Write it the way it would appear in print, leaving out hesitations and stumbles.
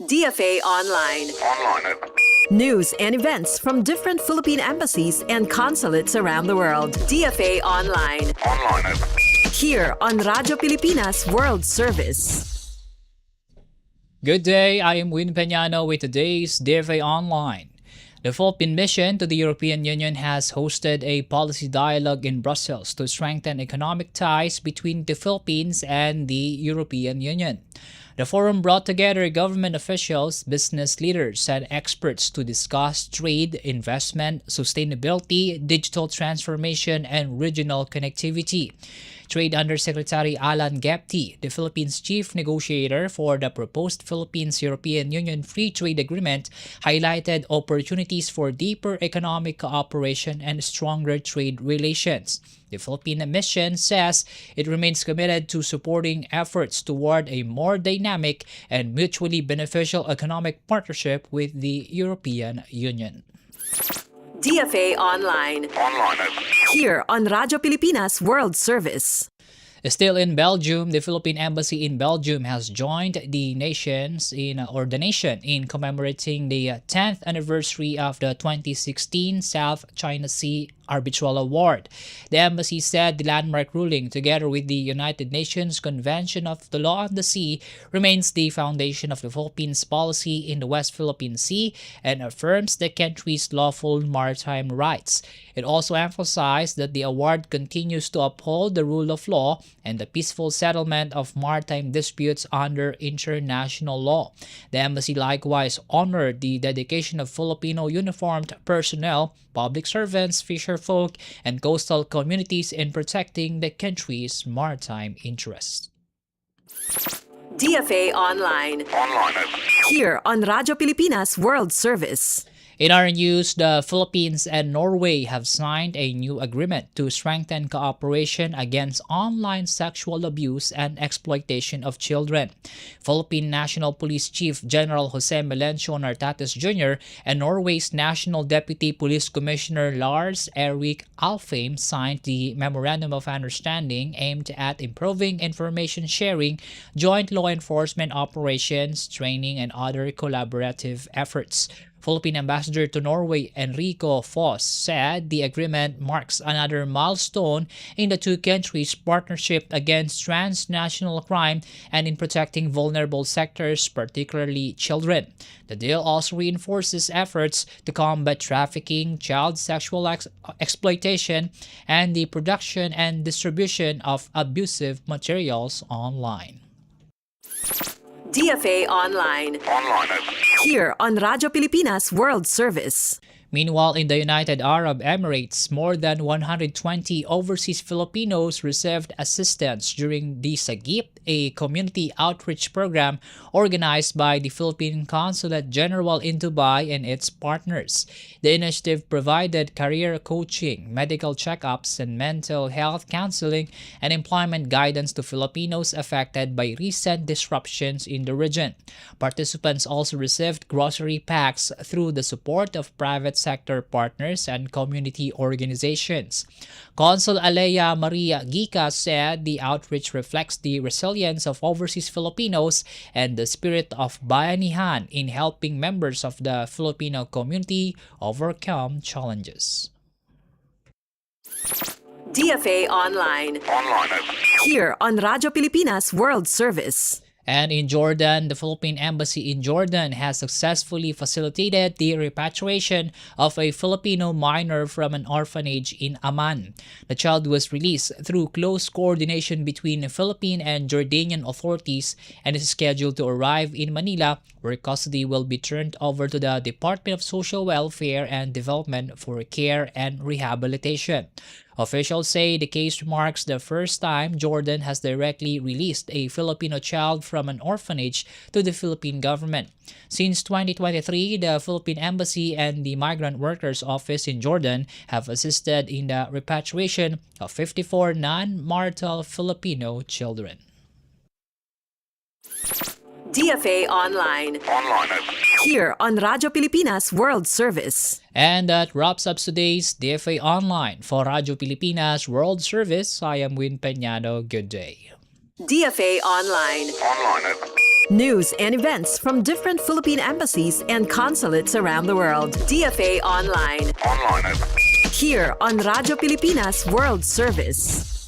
DFA Online. News and events from different Philippine embassies and consulates around the world. DFA Online. Here on Radyo Pilipinas World Service. Good day, I am Win Peñano with today's DFA Online. The Philippine mission to the European Union has hosted a policy dialogue in Brussels to strengthen economic ties between the Philippines and the European Union. The forum brought together government officials, business leaders, and experts to discuss trade, investment, sustainability, digital transformation, and regional connectivity. Trade Undersecretary Alan Gepti, the Philippines' chief negotiator for the proposed Philippines-European Union Free Trade Agreement, highlighted opportunities for deeper economic cooperation and stronger trade relations. The Philippine mission says it remains committed to supporting efforts toward a more dynamic and mutually beneficial economic partnership with the European Union. DFA Online. Here on Radyo Pilipinas World Service. Still in Belgium, the Philippine Embassy in Belgium has joined the nation in commemorating the 10th anniversary of the 2016 South China Sea Arbitral Award. The embassy said the landmark ruling, together with the United Nations Convention of the Law of the Sea, remains the foundation of the Philippines' policy in the West Philippine Sea and affirms the country's lawful maritime rights. It also emphasized that the award continues to uphold the rule of law and the peaceful settlement of maritime disputes under international law. The embassy likewise honored the dedication of Filipino uniformed personnel, public servants, fisherfolk, and coastal communities in protecting the country's maritime interests. DFA Online. Here on Radyo Pilipinas World Service. In our news, the Philippines and Norway have signed a new agreement to strengthen cooperation against online sexual abuse and exploitation of children. Philippine National Police Chief General Jose Melencio Nartates Jr. and Norway's National Deputy Police Commissioner Lars Erik Alfheim signed the Memorandum of Understanding aimed at improving information sharing, joint law enforcement operations, training, and other collaborative efforts. Philippine Ambassador to Norway Enrico Foss said the agreement marks another milestone in the two countries' partnership against transnational crime and in protecting vulnerable sectors, particularly children. The deal also reinforces efforts to combat trafficking, child sexual exploitation, and the production and distribution of abusive materials online. DFA Online. Here on Radyo Pilipinas World Service. Meanwhile, in the United Arab Emirates, more than 120 overseas Filipinos received assistance during the Sagip, a community outreach program organized by the Philippine Consulate General in Dubai and its partners. The initiative provided career coaching, medical checkups, and mental health counseling and employment guidance to Filipinos affected by recent disruptions in the region. Participants also received grocery packs through the support of private sector partners and community organizations. Consul Alea Maria Gica said the outreach reflects the resilience of overseas Filipinos and the spirit of bayanihan in helping members of the Filipino community overcome challenges. DFA Online. Here on Radyo Pilipinas World Service. And in Jordan, the Philippine Embassy in Jordan has successfully facilitated the repatriation of a Filipino minor from an orphanage in Amman. The child was released through close coordination between the Philippine and Jordanian authorities and is scheduled to arrive in Manila, where custody will be turned over to the Department of Social Welfare and Development for care and rehabilitation. Officials say the case marks the first time Jordan has directly released a Filipino child from an orphanage to the Philippine government. Since 2023, the Philippine Embassy and the Migrant Workers Office in Jordan have assisted in the repatriation of 54 non-marital Filipino children. DFA Online. Here on Radyo Pilipinas World Service. And that wraps up today's DFA Online. For Radyo Pilipinas World Service, I am Win Peñano. Good day. DFA Online. News and events from different Philippine embassies and consulates around the world. DFA Online. Here on Radyo Pilipinas World Service.